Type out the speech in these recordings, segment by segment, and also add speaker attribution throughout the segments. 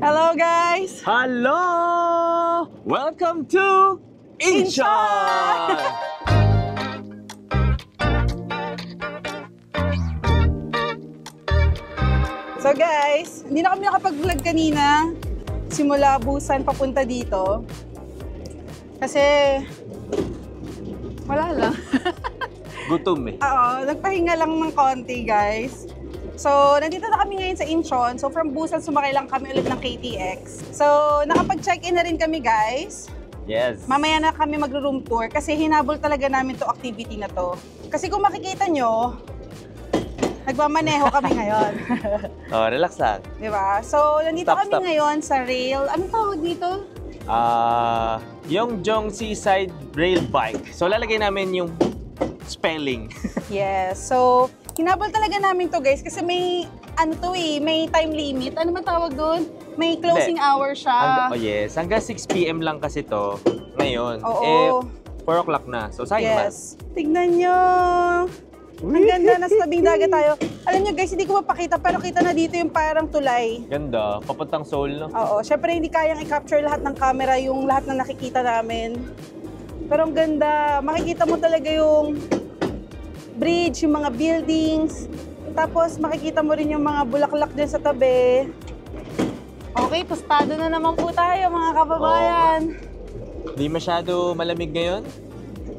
Speaker 1: Hello guys!
Speaker 2: Hello! Welcome to Incheon!
Speaker 1: So guys, hindi na kami nakapag-vlog kanina. Simula Busan papunta dito. Kasi wala lang.
Speaker 2: Gutom eh.
Speaker 1: Oo, nagpahinga lang ng konti guys. So, nandito na kami ngayon sa Incheon. So, from Busan, sumakay lang kami ulit ng KTX. So, nakapag-check-in na rin kami, guys.
Speaker 2: Yes.
Speaker 1: Mamaya na kami magro-room tour kasi hinabol talaga namin to activity na to. Kasi kung makikita nyo, nagmamaneho kami ngayon.
Speaker 2: Oh, relax lang.
Speaker 1: Diba? So, nandito kami ngayon sa rail. Anong tawag dito?
Speaker 2: Yongjong Seaside Rail Bike. So, lalagay namin yung spelling.
Speaker 1: Yes. So, hinabol talaga namin to guys kasi may ano to eh, may time limit. Ano man tawag doon? May closing hour siya.
Speaker 2: Oh yes, hanggang 6 PM lang kasi to ngayon.
Speaker 1: Oo.
Speaker 2: 4 o'clock na. So sayang
Speaker 1: yes. Tignan nyo. Ang ganda, nasa tabing dagat tayo. Alam nyo guys, hindi ko mapakita pero kita na dito yung parang tulay.
Speaker 2: Ganda, papuntang Seoul, no?
Speaker 1: Oo, syempre hindi kayang i-capture lahat ng camera yung lahat na nakikita namin. Pero ang ganda, makikita mo talaga yung bridge, yung mga buildings. Tapos makikita mo rin yung mga bulaklak dyan sa tabi. Okay, tostado na naman po tayo mga kababayan.
Speaker 2: Hindi masyado malamig ngayon.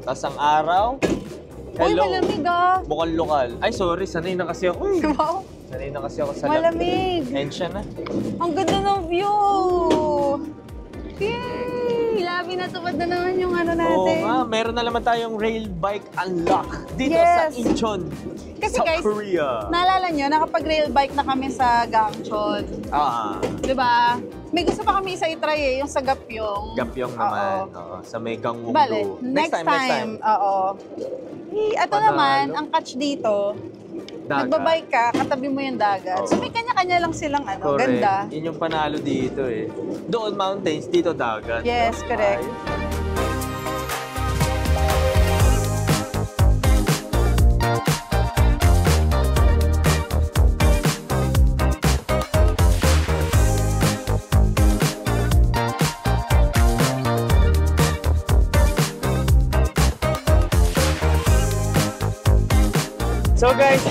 Speaker 2: Tapos ang araw.
Speaker 1: Uy,
Speaker 2: Hello.
Speaker 1: malamig ah.
Speaker 2: Bukal lokal. Ay, sorry. Sanay na kasi ako eh.
Speaker 1: Wow.
Speaker 2: Sanay na kasi ako sa
Speaker 1: malamig.
Speaker 2: Ensya na.
Speaker 1: Ang ganda ng view. Yay! Labi na tupad na naman yung ano natin.
Speaker 2: Oo nga, meron na naman tayong rail bike unlock dito sa Incheon,
Speaker 1: kasi
Speaker 2: South
Speaker 1: guys,
Speaker 2: Korea.
Speaker 1: Naalala nyo, nakapag-rail bike na kami sa Gangcheon. Diba? May gusto pa kami isa i-try eh, yung sa Gapyong.
Speaker 2: Gapyong naman, oo. Sa may Gangwon-do.
Speaker 1: Bale, next time. Oo. Ito naman, ang catch dito, nagbabike ka, katabi mo yung dagat. So may kanya-kanya lang silang ano,
Speaker 2: correct.
Speaker 1: Ganda.
Speaker 2: Yun yung panalo dito eh. Doon mountains, dito dagat.
Speaker 1: Yes,
Speaker 2: no?
Speaker 1: correct.
Speaker 2: So guys,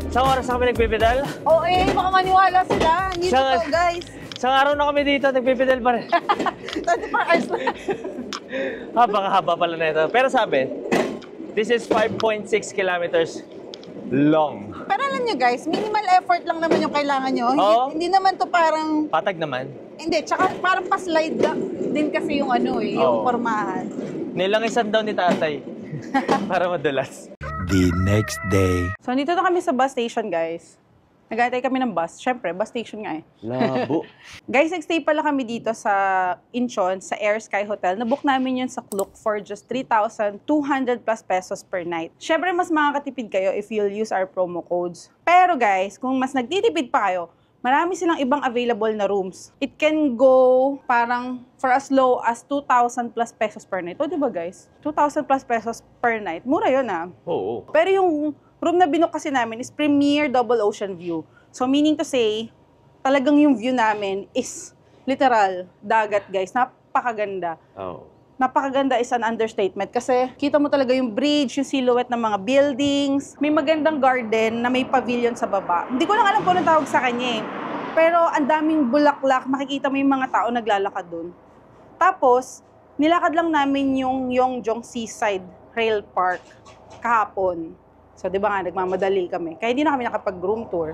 Speaker 2: isang oras na kami nagpipedal.
Speaker 1: Oo baka maniwala sila. Hindi totoo guys.
Speaker 2: Isang araw na kami dito, nagpipedal pa rin.
Speaker 1: 24 hours na.
Speaker 2: Haba pala na ito. Pero sabi, this is 5.6 kilometers long.
Speaker 1: Pero alam nyo guys, minimal effort lang naman yung kailangan nyo. Hindi naman to parang...
Speaker 2: Patag naman.
Speaker 1: Hindi, tsaka parang pa-slide din kasi yung ano eh, yung pormahan.
Speaker 2: Nilangisan daw ni tatay para madulas.
Speaker 3: The next day.
Speaker 1: So, nandito na kami sa bus station, guys. Nag-aantay kami ng bus. Siyempre, bus station nga eh.
Speaker 2: Labo.
Speaker 1: Guys, nag-stay pala kami dito sa Incheon, sa Air Sky Hotel. Nabook namin yun sa Klook for just 3,200 plus pesos per night. Siyempre, mas makakatipid kayo if you'll use our promo codes. Pero guys, kung mas nagtitipid pa kayo, marami silang ibang available na rooms. It can go parang for as low as 2,000 plus pesos per night. O, diba guys? 2,000 plus pesos per night. Mura yun ah.
Speaker 2: Oo.
Speaker 1: Pero yung room na binook kasi namin is Premier Double Ocean View. So meaning to say, talagang yung view namin is literal dagat guys. Napakaganda. Napakaganda is an understatement kasi kita mo talaga yung bridge, yung silhouette ng mga buildings. May magandang garden na may pavilion sa baba. Hindi ko lang alam kung anong tawag sa kanya eh. Pero ang daming bulaklak, makikita mo yung mga tao naglalakad doon. Tapos, nilakad lang namin yung Yongjong Seaside Rail Park kahapon. So, di ba nga, nagmamadali kami. Kaya hindi na kami nakapag-room tour.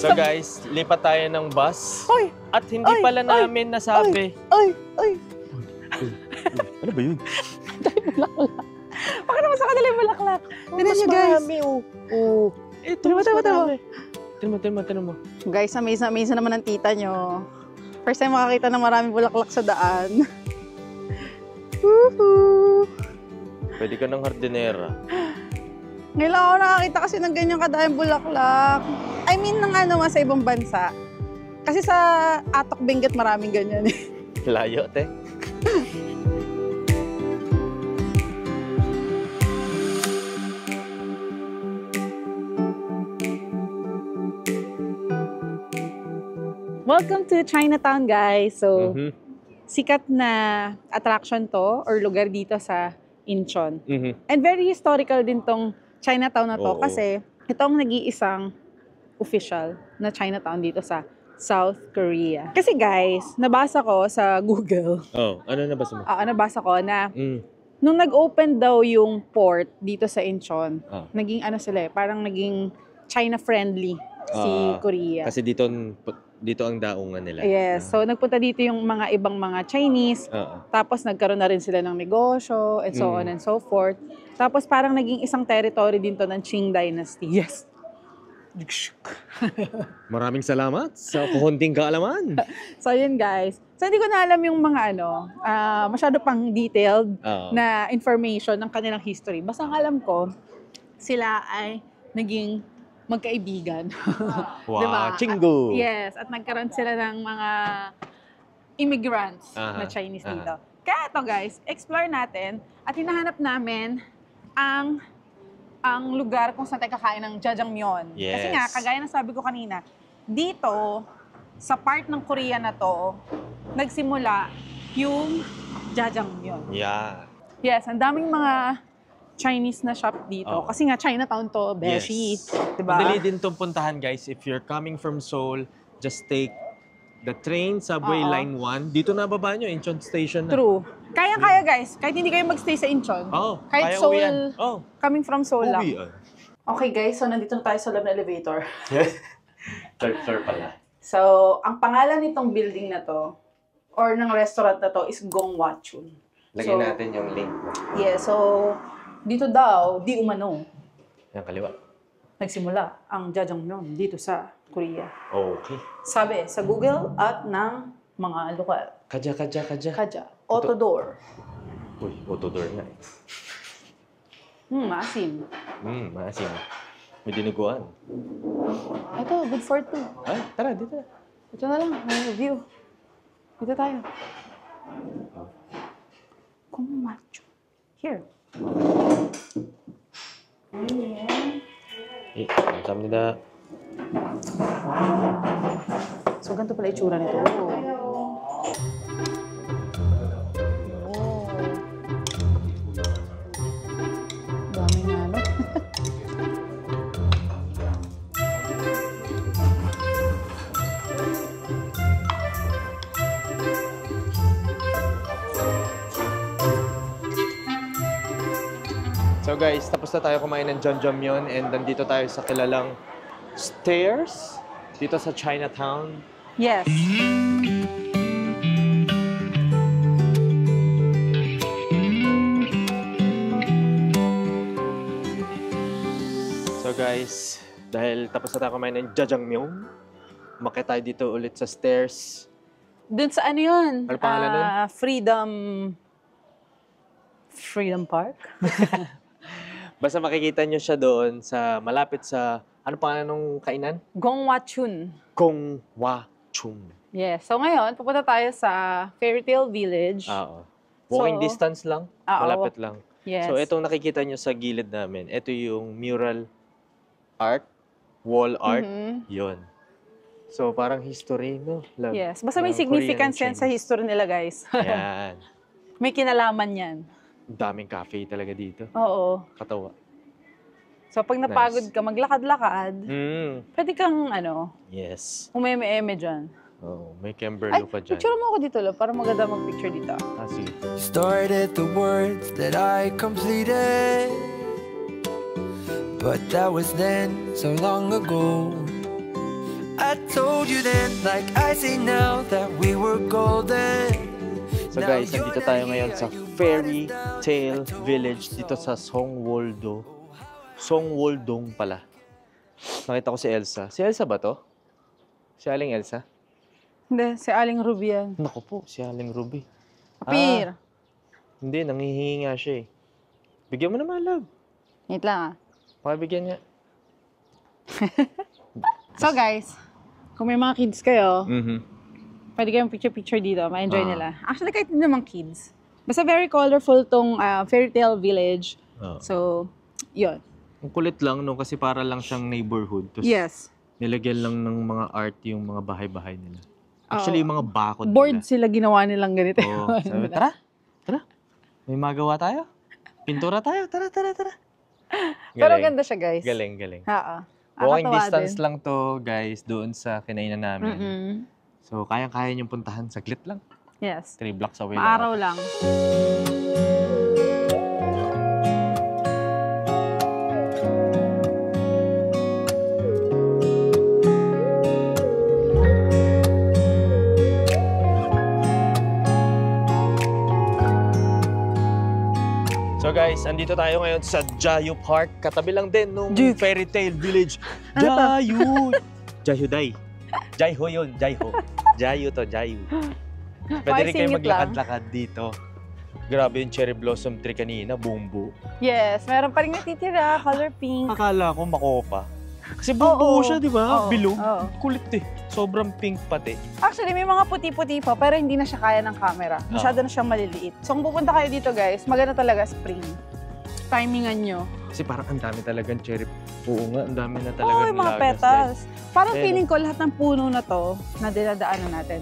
Speaker 2: So guys, lipat tayo ng bus.
Speaker 1: Oy!
Speaker 2: At hindi pala namin nasabi.
Speaker 1: Ay!
Speaker 2: Ano ba yun?
Speaker 1: Bulaklak. Baka naman sa kanila yung bulaklak. Tignan nyo guys.
Speaker 2: Tignan mo.
Speaker 1: Guys, amazing naman ang tita nyo. First time makakita ng maraming bulaklak sa daan. Woohoo!
Speaker 2: Pwede ka ng hardinera.
Speaker 1: Ngayon ako nakakita kasi ng ganyang kadaming bulaklak. I mean, sa ibang bansa. Kasi sa Atok Benguet maraming ganyan eh.
Speaker 2: Layo, te.
Speaker 1: Welcome to Chinatown, guys. So,
Speaker 2: Mhm.
Speaker 1: sikat na attraction to or lugar dito sa Incheon.
Speaker 2: Mhm.
Speaker 1: And very historical din tong Chinatown na to
Speaker 2: Oo.
Speaker 1: kasi itong nag-iisang official na Chinatown dito sa South Korea. Kasi guys, nabasa ko sa Google,
Speaker 2: Oh, ano na ba sa mo?
Speaker 1: nabasa ko na
Speaker 2: Mm.
Speaker 1: nung nag-open daw yung port dito sa Incheon,
Speaker 2: Ah.
Speaker 1: naging ano sila parang naging China-friendly si
Speaker 2: Ah,
Speaker 1: Korea.
Speaker 2: Kasi dito ang daungan nila.
Speaker 1: Yes. So, nagpunta dito yung mga ibang mga Chinese.
Speaker 2: Oo.
Speaker 1: Tapos, nagkaroon na rin sila ng negosyo and so on and so forth. Tapos, parang naging isang territory din to ng Qing Dynasty. Yes.
Speaker 2: Maraming salamat sa kuhunting kaalaman.
Speaker 1: So, yun guys. So, hindi ko na alam yung mga masyado pang detailed
Speaker 2: Oo.
Speaker 1: na information ng kanilang history. Basta ang alam ko, sila ay naging magkaibigan.
Speaker 2: Wow,
Speaker 1: Diba?
Speaker 2: Chingu.
Speaker 1: Yes, at nagkaroon sila ng mga immigrants
Speaker 2: Aha,
Speaker 1: na Chinese
Speaker 2: aha.
Speaker 1: dito. Kaya ito guys, explore natin at hinahanap namin ang lugar kung saan tayo kakain ng jjajangmyeon.
Speaker 2: Yes.
Speaker 1: Kasi nga, kagaya ng sabi ko kanina, dito, sa part ng Korea na to, nagsimula yung jjajangmyeon.
Speaker 2: Yeah.
Speaker 1: Yes, ang daming mga Chinese na shop dito.
Speaker 2: Oh.
Speaker 1: Kasi nga, Chinatown to, beshi.
Speaker 2: Yes.
Speaker 1: Diba?
Speaker 2: Madali din itong puntahan, guys. If you're coming from Seoul, just take the train, subway
Speaker 1: Oo.
Speaker 2: line 1. Dito na baba nyo, Incheon Station na.
Speaker 1: True. Kaya guys. Kahit hindi kayo magstay sa Incheon.
Speaker 2: Oh,
Speaker 1: Kahit
Speaker 2: kaya
Speaker 1: Seoul,
Speaker 2: uwian. Oh,
Speaker 1: coming from Seoul lang.
Speaker 2: uwian.
Speaker 1: Okay guys, so nandito na tayo sa loob ng elevator.
Speaker 2: Third floor pala.
Speaker 1: So, ang pangalan nitong building na to, or ng restaurant na to, is Gongwachun.
Speaker 2: Lagyan
Speaker 1: So,
Speaker 2: natin yung link.
Speaker 1: Yeah, so, dito daw, di umano,
Speaker 2: Yung kaliwa.
Speaker 1: nagsimula ang jjajangmyeon dito sa Korea.
Speaker 2: Okay.
Speaker 1: Sabi sa Google at ng mga lokal.
Speaker 2: Kadya.
Speaker 1: Kaja, Autodoor.
Speaker 2: Uy, autodoor na eh.
Speaker 1: Maasim.
Speaker 2: Maasim. May dinuguan.
Speaker 1: Ito, good for two.
Speaker 2: Ay, tara, dito na.
Speaker 1: Ito na lang, may review. Dito tayo. Gongwachun. Here.
Speaker 2: Eh, 감사합니다.
Speaker 1: So, ganito pala itsura nito. Dami nga, no?
Speaker 2: So guys, tapos na tayo kumain ng jjajangmyeon and nandito tayo sa kilalang stairs dito sa Chinatown.
Speaker 1: Yes.
Speaker 2: So guys, dahil tapos na tayo kumain ng jjajangmyeon, umakyat tayo dito ulit sa stairs.
Speaker 1: Dun sa ano yun?
Speaker 2: Ano pangalan nun?
Speaker 1: Freedom Park?
Speaker 2: Basta makikita nyo siya doon sa malapit sa, ano pangalan nung kainan?
Speaker 1: Gongwachun.
Speaker 2: Gongwachun.
Speaker 1: Yes. So ngayon, pupunta tayo sa Fairytale Village.
Speaker 2: Oo. Walking
Speaker 1: So,
Speaker 2: distance lang,
Speaker 1: oo.
Speaker 2: malapit lang.
Speaker 1: Yes.
Speaker 2: So itong nakikita nyo sa gilid namin, ito yung mural art, wall art,
Speaker 1: Mhm.
Speaker 2: yon. So parang history, no? Love.
Speaker 1: Yes. Basta may
Speaker 2: ng
Speaker 1: significance
Speaker 2: Korean
Speaker 1: yan sa
Speaker 2: Chinese.
Speaker 1: history nila, guys.
Speaker 2: Yan.
Speaker 1: May kinalaman yan.
Speaker 2: Ang daming cafe talaga dito.
Speaker 1: Oo.
Speaker 2: Katawa.
Speaker 1: So pag napagod ka, maglakad-lakad, pwede kang,
Speaker 2: Yes.
Speaker 1: umeme-eme dyan.
Speaker 2: Oh, may Camber
Speaker 1: Ay,
Speaker 2: Lupa dyan.
Speaker 1: picture mo ako dito, para maganda mag-picture dito.
Speaker 2: Ah, sige.
Speaker 3: Started the words that I completed, but that was then, so long ago. I told you then, like I say now, that we were golden.
Speaker 2: So guys, nandito tayo ngayon sa Fairy Tale Village dito sa Songwoldo. Songwoldong pala. Nakita ko si Elsa. Si Elsa ba to? Si Aling Elsa?
Speaker 1: Hindi, si Aling Ruby yan.
Speaker 2: Naku po, si Aling Ruby.
Speaker 1: Apir.
Speaker 2: Hindi, nangihingi nga siya eh. Bigyan mo naman, love.
Speaker 1: Wait lang
Speaker 2: Pakibigyan niya.
Speaker 1: So guys, kung may mga kids kayo,
Speaker 2: Mm-hmm.
Speaker 1: pwede kayong picture-picture dito. Ma-enjoy
Speaker 2: Ah.
Speaker 1: nila. Actually, kahit hindi naman kids. Basta very colorful tong Fairytale Village.
Speaker 2: Oh.
Speaker 1: So, yun.
Speaker 2: Ang kulit lang, no? Kasi para lang siyang neighborhood. Tapos
Speaker 1: Yes.
Speaker 2: nilagyan lang ng mga art yung mga bahay-bahay nila. Actually, yung mga bakod
Speaker 1: Board
Speaker 2: nila.
Speaker 1: sila ginawa nilang ganito.
Speaker 2: Oo. Sabi, tara. May magawa tayo. Pintura tayo. Tara.
Speaker 1: Pero ganda siya, guys.
Speaker 2: Galing.
Speaker 1: Oo.
Speaker 2: Walking
Speaker 1: Nakakatawa
Speaker 2: distance
Speaker 1: din.
Speaker 2: lang to, guys, doon sa kinainan namin. So, kayang-kaya niyong puntahan. Saglit lang.
Speaker 1: Yes.
Speaker 2: 3 blocks away
Speaker 1: Maaraw lang.
Speaker 2: So guys, andito tayo ngayon sa Jayu Park. Katabi lang din nung
Speaker 1: Juke.
Speaker 2: Fairy Tale Village.
Speaker 1: Ano to?
Speaker 2: Jayu. Jaiho yun, Jaiho. Jayu to, Jayu. Pwede
Speaker 1: Why
Speaker 2: rin kayo
Speaker 1: singit lang?
Speaker 2: maglakad-lakad dito. Grabe yung cherry blossom tree kanina, bumbu.
Speaker 1: Yes, meron pa rin natitira, color pink.
Speaker 2: Akala ko makopa. Kasi bumbu siya, di ba?
Speaker 1: Oo,
Speaker 2: Bilog.
Speaker 1: oo.
Speaker 2: Kulit eh. Sobrang pink pati.
Speaker 1: Actually, may mga puti-puti pa, pero hindi na siya kaya ng camera. Masyado na siyang maliliit. So, kung pupunta kayo dito, guys, maganda talaga spring. Timingan nyo.
Speaker 2: Kasi parang ang dami talagang cherry. Oo nga, ang dami na talaga
Speaker 1: Oo, yung mga
Speaker 2: nilagas,
Speaker 1: petals. Parang
Speaker 2: Ayan.
Speaker 1: feeling ko lahat ng puno na to na dinadaanan natin.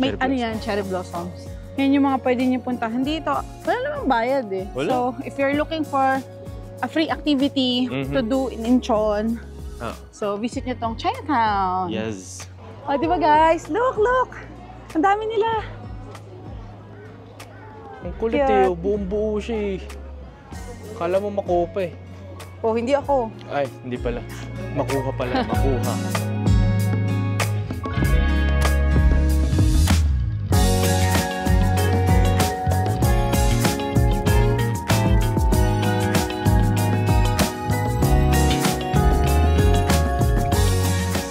Speaker 1: May
Speaker 2: Cherry blossom.
Speaker 1: cherry blossoms. Yan yung mga pwede nyo puntahan dito. Wala namang bayad eh.
Speaker 2: Wala.
Speaker 1: So, if you're looking for a free activity to do in Incheon, so visit nyo tong Chinatown.
Speaker 2: Yes.
Speaker 1: O, di ba guys? Look! Ang dami nila.
Speaker 2: Ang kulit
Speaker 1: Cute.
Speaker 2: eh, buong buo siya eh. Akala mo makopa eh.
Speaker 1: Oh, hindi ako.
Speaker 2: Ay, hindi pala. Makuha pala, makuha.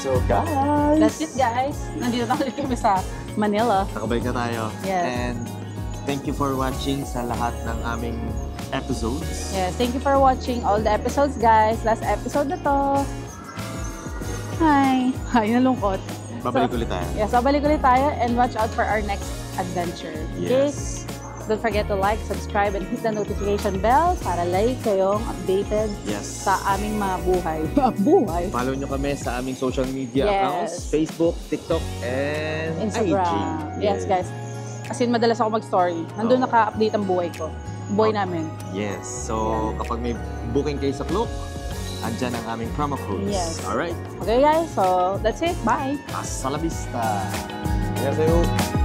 Speaker 2: So guys,
Speaker 1: That's it guys. Nandito na ulit kami sa Manila.
Speaker 2: nakabalik na tayo.
Speaker 1: Yes.
Speaker 2: And thank you for watching sa lahat ng aming episodes.
Speaker 1: Yes, thank you for watching all the episodes guys. Last episode na to. Hi. Hi, nalungkot.
Speaker 2: Babalik ulit tayo.
Speaker 1: Yes, babalik ulit tayo and watch out for our next adventure. Okay?
Speaker 2: Yes.
Speaker 1: Don't forget to like, subscribe, and hit the notification bell para lagi kayong updated
Speaker 2: Yes.
Speaker 1: sa aming mga buhay. buhay?
Speaker 2: Follow nyo kami sa aming social media
Speaker 1: Yes.
Speaker 2: accounts. Facebook, TikTok, and
Speaker 1: Instagram.
Speaker 2: IG.
Speaker 1: Yes, guys. As in, madalas ako mag-story. Nandun
Speaker 2: Oo.
Speaker 1: naka-update ang buhay ko. Buhay namin.
Speaker 2: Yes. So, kapag may booking kayo sa Klook, andyan ang aming promo codes.
Speaker 1: Yes.
Speaker 2: Alright.
Speaker 1: Okay, guys. So, that's it. Bye!
Speaker 2: Hasta la vista. Annyeonghaseyo.